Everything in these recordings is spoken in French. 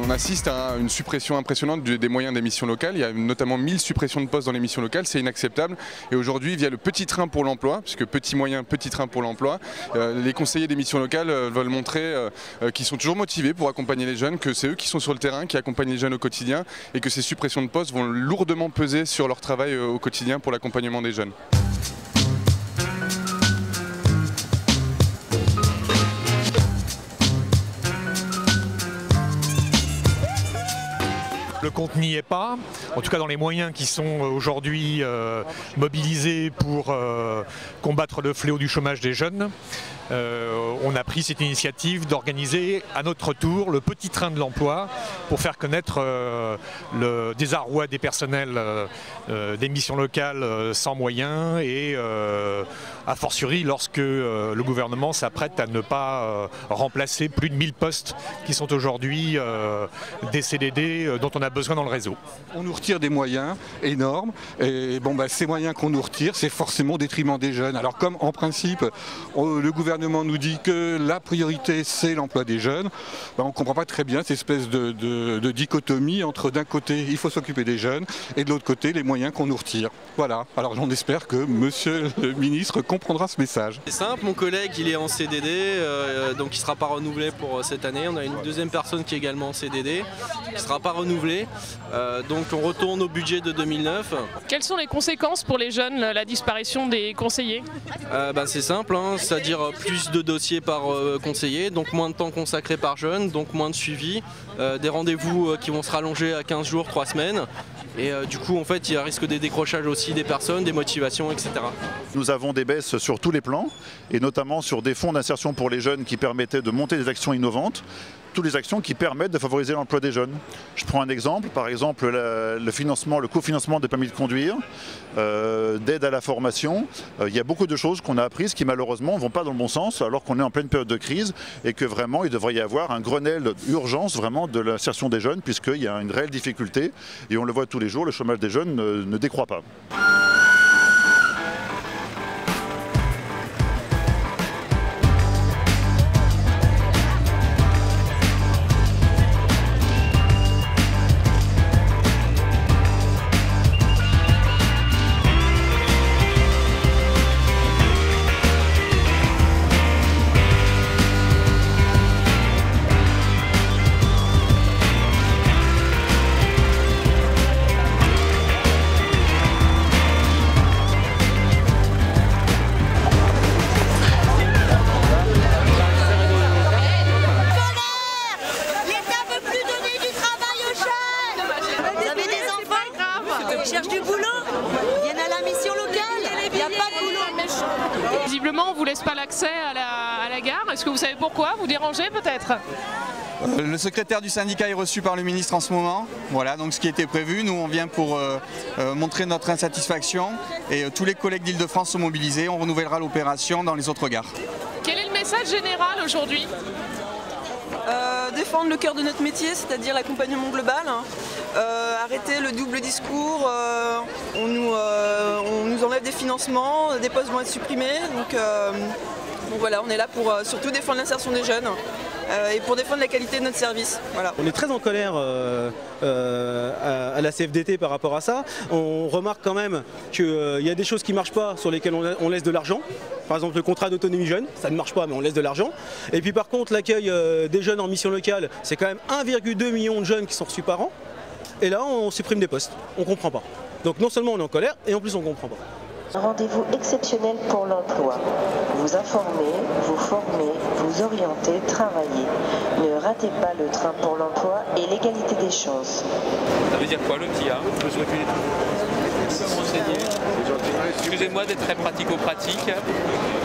On assiste à une suppression impressionnante des moyens des missions locales. Il y a notamment 1000 suppressions de postes dans les missions locales, c'est inacceptable. Et aujourd'hui, via le petit train pour l'emploi, puisque petit moyen, petit train pour l'emploi, les conseillers des missions locales veulent montrer qu'ils sont toujours motivés pour accompagner les jeunes, que c'est eux qui sont sur le terrain, qui accompagnent les jeunes au quotidien et que ces suppressions de postes vont lourdement peser sur leur travail au quotidien pour l'accompagnement des jeunes. Le compte n'y est pas, en tout cas dans les moyens qui sont aujourd'hui mobilisés pour combattre le fléau du chômage des jeunes. On a pris cette initiative d'organiser à notre tour le petit train de l'emploi pour faire connaître le désarroi des personnels des missions locales sans moyens et a fortiori lorsque le gouvernement s'apprête à ne pas remplacer plus de 1000 postes qui sont aujourd'hui des CDD dont on a besoin dans le réseau. On nous retire des moyens énormes et ces moyens qu'on nous retire, c'est forcément au détriment des jeunes. Alors comme en principe le gouvernement nous dit que la priorité c'est l'emploi des jeunes, on ne comprend pas très bien cette espèce de dichotomie entre d'un côté il faut s'occuper des jeunes et de l'autre côté les moyens qu'on nous retire. Voilà, alors j'en espère que monsieur le ministre comprendra ce message. C'est simple, mon collègue il est en CDD, donc il ne sera pas renouvelé pour cette année. On a une deuxième personne qui est également en CDD, qui ne sera pas renouvelée. Donc on retourne au budget de 2009. Quelles sont les conséquences pour les jeunes, la disparition des conseillers? C'est simple, c'est-à-dire plus de dossiers par conseiller, donc moins de temps consacré par jeune, donc moins de suivi, des rendez-vous qui vont se rallonger à 15 jours, 3 semaines. Et du coup, en fait, il y a risque des décrochages aussi des personnes, des motivations, etc. Nous avons des baisses sur tous les plans, et notamment sur des fonds d'insertion pour les jeunes qui permettaient de monter des actions innovantes, toutes les actions qui permettent de favoriser l'emploi des jeunes. Je prends un exemple, par exemple le cofinancement des permis de conduire, d'aide à la formation. Il y a beaucoup de choses qu'on a apprises qui malheureusement ne vont pas dans le bon sens alors qu'on est en pleine période de crise et que vraiment il devrait y avoir un Grenelle d'urgence vraiment de l'insertion des jeunes puisqu'il y a une réelle difficulté et on le voit tous les jours, le chômage des jeunes ne décroît pas. Cherchent du boulot, viennent à la mission locale, il n'y a pas de boulot. Visiblement, on ne vous laisse pas l'accès à la gare. Est-ce que vous savez pourquoi? Vous dérangez peut-être? Le secrétaire du syndicat est reçu par le ministre en ce moment. Voilà, donc ce qui était prévu. Nous, on vient pour montrer notre insatisfaction et tous les collègues d'Île-de-France sont mobilisés. On renouvellera l'opération dans les autres gares. Quel est le message général aujourd'hui? Défendre le cœur de notre métier, c'est-à-dire l'accompagnement global. Arrêter le double discours, on nous enlève des financements, des postes vont être supprimés. Donc voilà, on est là pour surtout défendre l'insertion des jeunes et pour défendre la qualité de notre service. Voilà. On est très en colère à la CFDT par rapport à ça. On remarque quand même qu'il y a des choses qui ne marchent pas sur lesquelles on laisse de l'argent. Par exemple le contrat d'autonomie jeune, ça ne marche pas mais on laisse de l'argent. Et puis par contre l'accueil des jeunes en mission locale, c'est quand même 1,2 million de jeunes qui sont reçus par an. Et là on supprime des postes, on ne comprend pas. Donc non seulement on est en colère et en plus on ne comprend pas. Un rendez-vous exceptionnel pour l'emploi. Vous informer, vous former, vous orienter, travailler. Ne ratez pas le train pour l'emploi et l'égalité des chances. Ça veut dire quoi le petit A? Je me suis reculé tout. Excusez-moi d'être très pratico-pratique.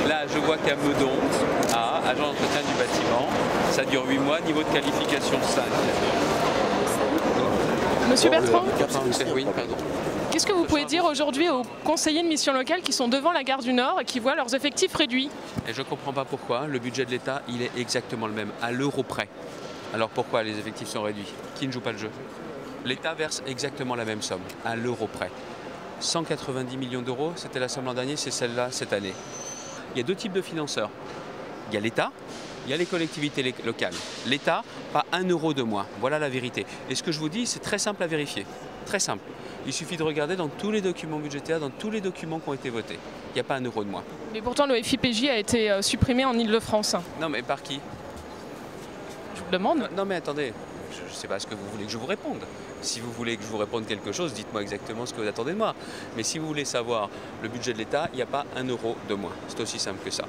Là, je vois qu'à Meudon, agent d'entretien du bâtiment, ça dure 8 mois, niveau de qualification 5. Monsieur Bertrand, Oui, pardon. Qu'est-ce que vous pouvez dire aujourd'hui aux conseillers de mission locale qui sont devant la gare du Nord et qui voient leurs effectifs réduits? Et je ne comprends pas pourquoi. Le budget de l'État, il est exactement le même, à l'euro près. Alors pourquoi les effectifs sont réduits? Qui ne joue pas le jeu? L'État verse exactement la même somme, à l'euro près. 190 millions d'euros, c'était la somme l'an dernier, c'est celle-là cette année. Il y a deux types de financeurs. Il y a l'État, il y a les collectivités locales. L'État, pas 1 euro de moins. Voilà la vérité. Et ce que je vous dis, c'est très simple à vérifier. Très simple. Il suffit de regarder dans tous les documents budgétaires, dans tous les documents qui ont été votés. Il n'y a pas 1 euro de moins. Mais pourtant, le FIPJ a été supprimé en Île-de-France. Non, mais par qui? Je vous le demande. Non, mais attendez, je ne sais pas ce que vous voulez que je vous réponde. Si vous voulez que je vous réponde quelque chose, dites-moi exactement ce que vous attendez de moi. Mais si vous voulez savoir le budget de l'État, il n'y a pas 1 euro de moins. C'est aussi simple que ça.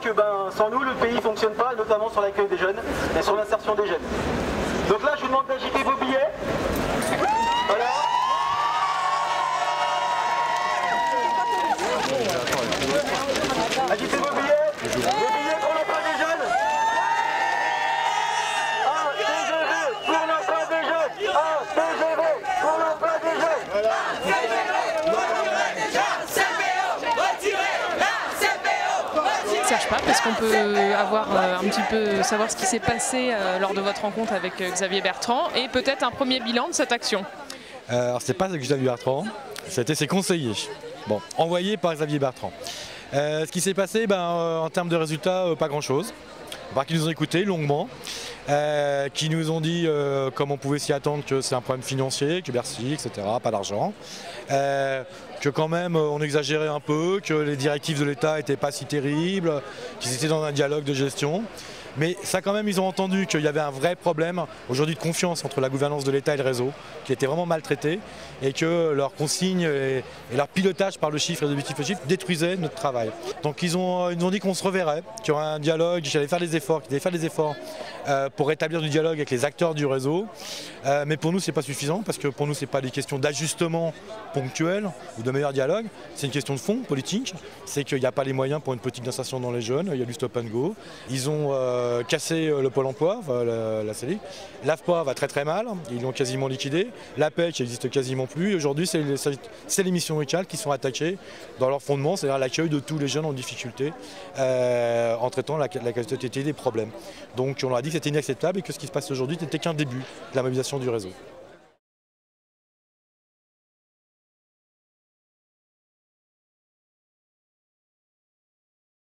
Que sans nous, le pays ne fonctionne pas, notamment sur l'accueil des jeunes et sur l'insertion des jeunes. Donc là, je vous demande d'agiter vos billets. Voilà. Agitez vos billets. Vos billets pour l'emploi des jeunes. Un TGV pour l'emploi des jeunes. Un TGV pour l'emploi des jeunes. Serge Pape, est-ce qu'on peut avoir un petit peu savoir ce qui s'est passé lors de votre rencontre avec Xavier Bertrand et peut-être un premier bilan de cette action? Alors c'est pas Xavier Bertrand, c'était ses conseillers, envoyés par Xavier Bertrand. Ce qui s'est passé, en termes de résultats, pas grand-chose. Qui nous ont écoutés longuement, qui nous ont dit, comme on pouvait s'y attendre, que c'est un problème financier, que Bercy, etc., pas d'argent, que quand même on exagérait un peu, que les directives de l'État n'étaient pas si terribles, qu'ils étaient dans un dialogue de gestion. Mais ça quand même, ils ont entendu qu'il y avait un vrai problème aujourd'hui de confiance entre la gouvernance de l'État et le réseau, qui était vraiment maltraité, et que leurs consignes et leur pilotage par le chiffre et l'objectif au chiffre détruisaient notre travail. Donc ils nous ont dit qu'on se reverrait, qu'il y aurait un dialogue, qu'il allait faire des efforts, pour rétablir du dialogue avec les acteurs du réseau. Mais pour nous, c'est pas suffisant, parce que pour nous, c'est pas des questions d'ajustement ponctuel ou de meilleur dialogue, c'est une question de fond politique. C'est qu'il n'y a pas les moyens pour une politique d'insertion dans les jeunes, il y a du stop and go. Ils ont cassé le Pôle emploi, la CELI. L'AFPA va très très mal, ils l'ont quasiment liquidé. l'APEC n'existe quasiment plus. Aujourd'hui, c'est les missions locales qui sont attaquées dans leur fondement, c'est-à-dire l'accueil de tous les jeunes en difficulté en traitant la quasi-totalité des problèmes. Donc on leur a dit que c'était inacceptable et que ce qui se passe aujourd'hui n'était qu'un début de la mobilisation du réseau.